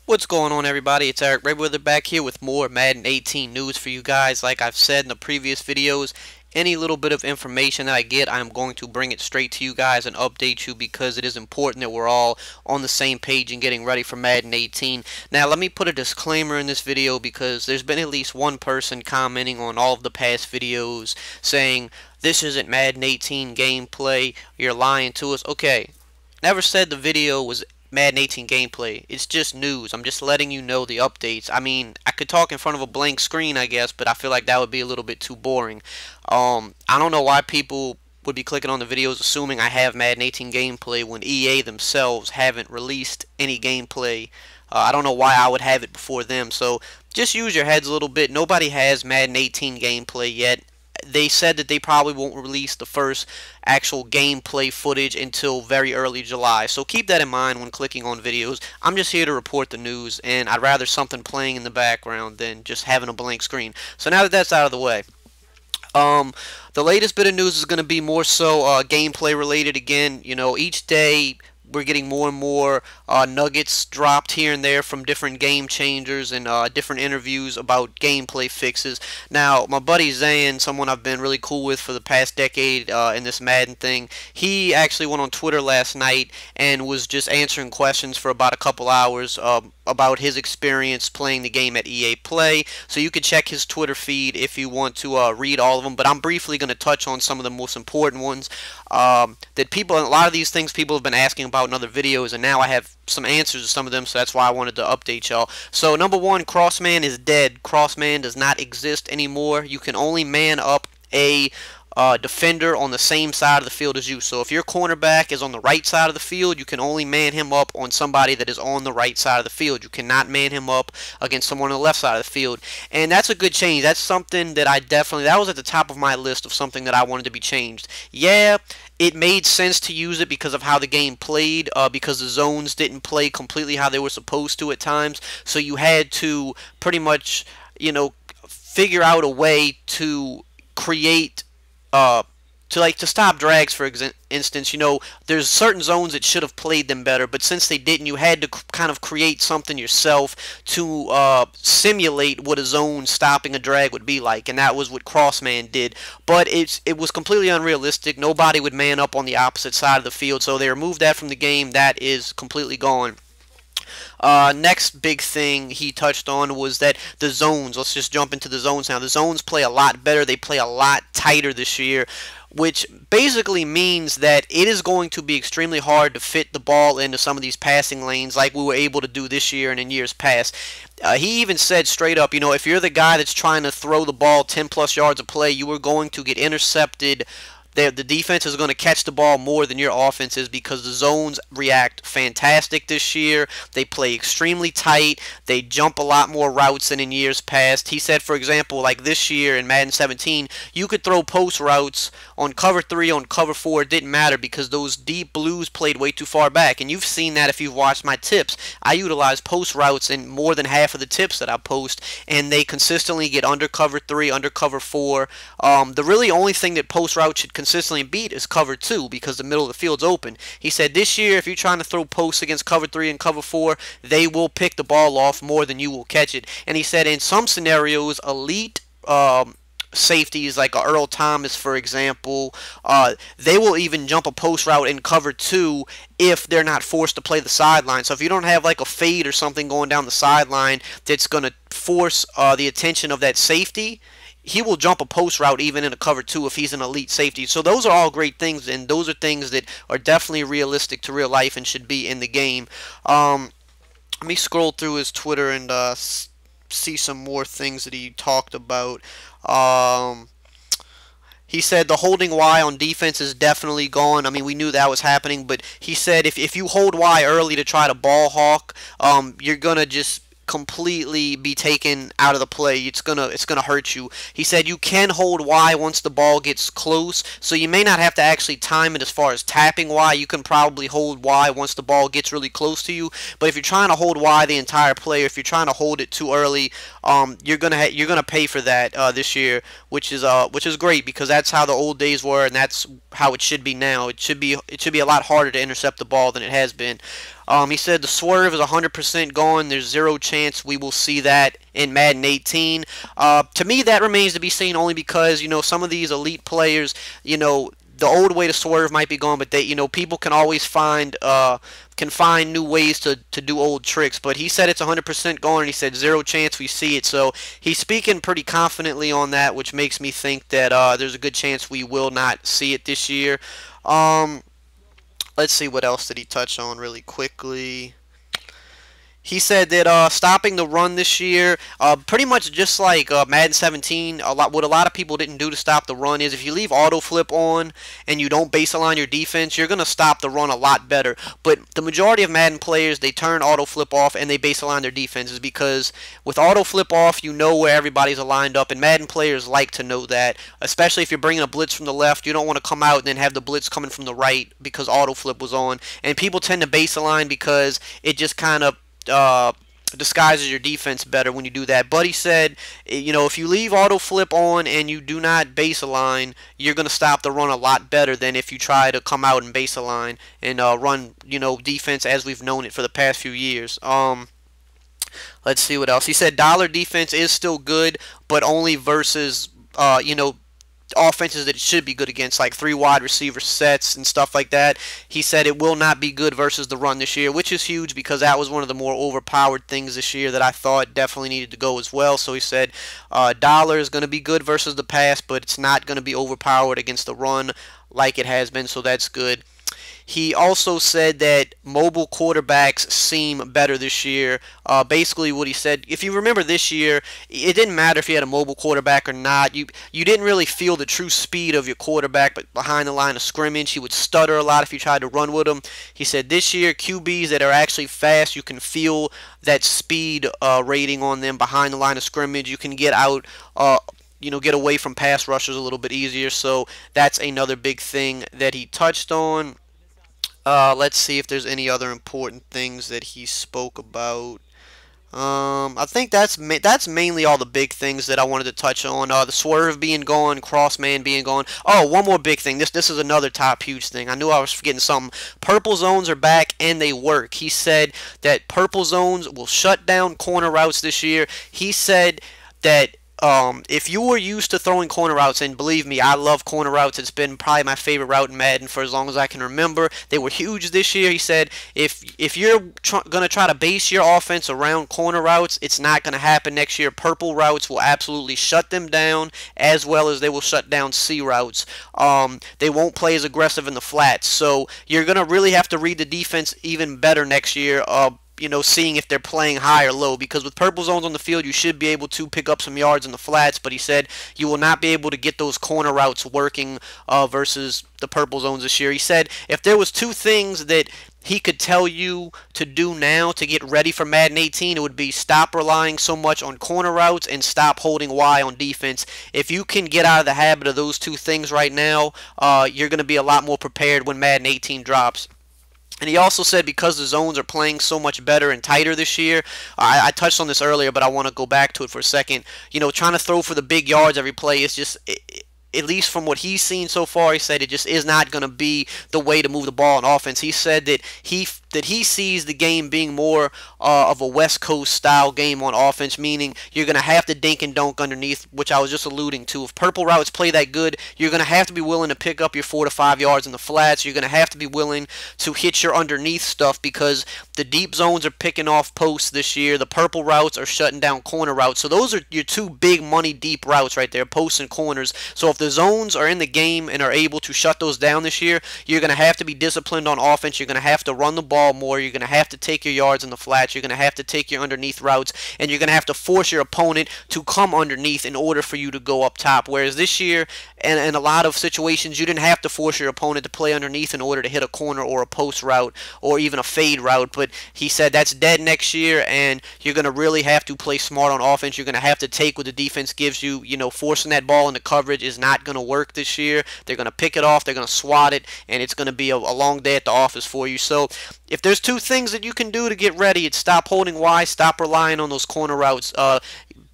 What's going on, everybody? It's EricRayweather back here with more Madden 18 news for you guys. Like I've said in the previous videos, any little bit of information that I get, I'm going to bring it straight to you guys and update you because it is important that we're all on the same page and getting ready for Madden 18. Now, let me put a disclaimer in this video because there's been at least one person commenting on all of the past videos saying, this isn't Madden 18 gameplay, you're lying to us. Okay, never said the video was Madden 18 gameplay. It's just news. I'm just letting you know the updates. I mean, I could talk in front of a blank screen, I guess, but I feel like that would be a little bit too boring. I don't know why people would be clicking on the videos assuming I have Madden 18 gameplay when EA themselves haven't released any gameplay. I don't know why I would have it before them. So just use your heads a little bit. Nobody has Madden 18 gameplay yet. They said that they probably won't release the first actual gameplay footage until very early July. So keep that in mind when clicking on videos. I'm just here to report the news, and I'd rather something playing in the background than just having a blank screen. So now that that's out of the way, the latest bit of news is going to be more so gameplay related again. You know, each day we're getting more and more nuggets dropped here and there from different game changers and different interviews about gameplay fixes. Now, my buddy Zan, someone I've been really cool with for the past decade in this Madden thing, he actually went on Twitter last night and was just answering questions for about a couple hours about his experience playing the game at EA Play. So you can check his Twitter feed if you want to read all of them, but I'm briefly going to touch on some of the most important ones that people, a lot of these things people have been asking about in other videos, and now I have some answers to some of them, so that's why I wanted to update y'all. So number one, Crossman is dead. Crossman does not exist anymore. You can only man up a defender on the same side of the field as you. So if your cornerback is on the right side of the field, you can only man him up on somebody that is on the right side of the field. You cannot man him up against someone on the left side of the field. And that's a good change. That's something that that was at the top of my list of something that I wanted to be changed. Yeah, it made sense to use it because of how the game played, because the zones didn't play completely how they were supposed to at times. So you had to pretty much, you know, figure out a way to create to stop drags, for instance. You know, there's certain zones that should have played them better, but since they didn't, you had to kind of create something yourself to simulate what a zone stopping a drag would be like, and that was what Crossman did. But it was completely unrealistic. Nobody would man up on the opposite side of the field, so they removed that from the game. That is completely gone. Next big thing he touched on was that the zones, let's just jump into the zones now. The zones play a lot better. They play a lot tighter this year, which basically means that it is going to be extremely hard to fit the ball into some of these passing lanes like we were able to do this year and in years past. He even said straight up, you know, if you're the guy that's trying to throw the ball 10 plus yards a play, you are going to get intercepted. The defense is going to catch the ball more than your offense is because the zones react fantastic this year. They play extremely tight. They jump a lot more routes than in years past. He said, for example, like this year in Madden 17, you could throw post routes on cover 3, on cover 4. It didn't matter because those deep blues played way too far back. And you've seen that if you've watched my tips. I utilize post routes in more than half of the tips that I post, and they consistently get under cover 3, under cover 4. The really only thing that post routes should consistently beat is cover 2 because the middle of the field's open. He said this year if you're trying to throw posts against cover 3 and cover 4, they will pick the ball off more than you will catch it. And he said in some scenarios, elite safeties like Earl Thomas, for example, they will even jump a post route in cover 2 if they're not forced to play the sideline. So if you don't have like a fade or something going down the sideline that's going to force the attention of that safety, he will jump a post route even in a cover 2 if he's an elite safety. So those are all great things, and those are things that are definitely realistic to real life and should be in the game. Let me scroll through his Twitter and see some more things that he talked about. He said the holding Y on defense is definitely gone. I mean, we knew that was happening, but he said if you hold Y early to try to ball hawk, you're going to just completely be taken out of the play. It's gonna hurt you. He said you can hold Y once the ball gets close, so you may not have to actually time it as far as tapping Y. You can probably hold Y once the ball gets really close to you. But if you're trying to hold Y the entire play, or if you're trying to hold it too early, you're gonna pay for that this year, which is great because that's how the old days were, and that's how it should be now. It should be a lot harder to intercept the ball than it has been. He said the swerve is 100% gone. There's zero chance we will see that in Madden 18. To me, that remains to be seen only because, some of these elite players, the old way to swerve might be gone, but people can always find new ways to do old tricks. But he said it's 100% gone, and he said zero chance we see it. So he's speaking pretty confidently on that, which makes me think that there's a good chance we will not see it this year. Let's see, what else did he touch on really quickly. He said that stopping the run this year, pretty much just like Madden 17, what a lot of people didn't do to stop the run is if you leave auto flip on and you don't base align your defense, you're going to stop the run a lot better. But the majority of Madden players, they turn auto flip off and they base align their defenses because with auto flip off, you know where everybody's aligned up, and Madden players like to know that, especially if you're bringing a blitz from the left. You don't want to come out and then have the blitz coming from the right because auto flip was on. And people tend to base align because it just kind of disguises your defense better when you do that. But he said, if you leave auto flip on and you do not base align, you're going to stop the run a lot better than if you try to come out and base align and run, defense as we've known it for the past few years. Let's see what else. He said dollar defense is still good, but only versus, offenses that it should be good against, like 3 wide receiver sets and stuff like that. He said it will not be good versus the run this year, which is huge because that was one of the more overpowered things this year that I thought definitely needed to go as well. So he said dollar is going to be good versus the pass, but it's not going to be overpowered against the run like it has been, so that's good. He also said that mobile quarterbacks seem better this year. Basically what he said, if you remember this year, it didn't matter if you had a mobile quarterback or not. You didn't really feel the true speed of your quarterback but behind the line of scrimmage. He would stutter a lot if you tried to run with him. He said this year, QBs that are actually fast, you can feel that speed rating on them behind the line of scrimmage. You can get out get away from pass rushers a little bit easier. So that's another big thing that he touched on. Let's see if there's any other important things that he spoke about. I think that's mainly all the big things that I wanted to touch on. The swerve being gone, crossman being gone. Oh, one more big thing. This is another top huge thing. I knew I was forgetting something. Purple zones are back and they work. He said that purple zones will shut down corner routes this year. He said that if you were used to throwing corner routes, and believe me, I love corner routes. It's been probably my favorite route in Madden for as long as I can remember. They were huge this year. He said if you're going to try to base your offense around corner routes, it's not going to happen next year. Purple routes will absolutely shut them down, as well as they will shut down C routes. They won't play as aggressive in the flats. So you're going to really have to read the defense even better next year. Seeing if they're playing high or low, because with purple zones on the field, you should be able to pick up some yards in the flats, but he said you will not be able to get those corner routes working versus the purple zones this year. He said if there was 2 things that he could tell you to do now to get ready for Madden 18, it would be stop relying so much on corner routes and stop holding Y on defense. If you can get out of the habit of those 2 things right now, you're going to be a lot more prepared when Madden 18 drops. And he also said because the zones are playing so much better and tighter this year, I touched on this earlier, but I want to go back to it for a second. Trying to throw for the big yards every play is just, at least from what he's seen so far, he said it just is not going to be the way to move the ball on offense. He said that he sees the game being more of a West Coast style game on offense, meaning you're going to have to dink and dunk underneath, which I was just alluding to. If purple routes play that good, you're going to have to be willing to pick up your 4 to 5 yards in the flats. You're going to have to be willing to hit your underneath stuff because the deep zones are picking off posts this year. The purple routes are shutting down corner routes. So those are your 2 big money deep routes right there, posts and corners. So if the zones are in the game and are able to shut those down this year, you're going to have to be disciplined on offense. You're going to have to run the ball more. You're going to have to take your yards in the flats. You're going to have to take your underneath routes, and you're going to have to force your opponent to come underneath in order for you to go up top. Whereas this year, and in a lot of situations, you didn't have to force your opponent to play underneath in order to hit a corner or a post route or even a fade route. But he said that's dead next year, and you're going to really have to play smart on offense. You're going to have to take what the defense gives you. Forcing that ball into coverage is not going to work this year. They're going to pick it off. They're going to swat it, and it's going to be a long day at the office for you. So if there's 2 things that you can do to get ready, it's stop holding Y, stop relying on those corner routes.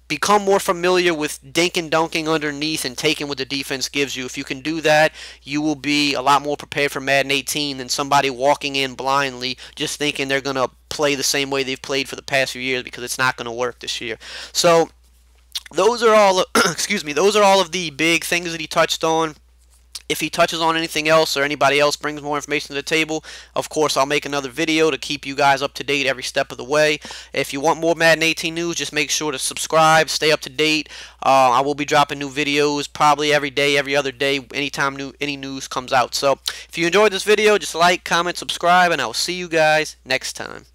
become more familiar with dink and dunking underneath and taking what the defense gives you. If you can do that, you will be a lot more prepared for Madden 18 than somebody walking in blindly just thinking they're going to play the same way they've played for the past few years, because it's not going to work this year. So those are all excuse me, those are all of the big things that he touched on. If he touches on anything else or anybody else brings more information to the table, of course I'll make another video to keep you guys up to date every step of the way. If you want more Madden 18 news, just make sure to subscribe, stay up to date. I will be dropping new videos probably every day, every other day, anytime any news comes out. So if you enjoyed this video, just like, comment, subscribe, and I will see you guys next time.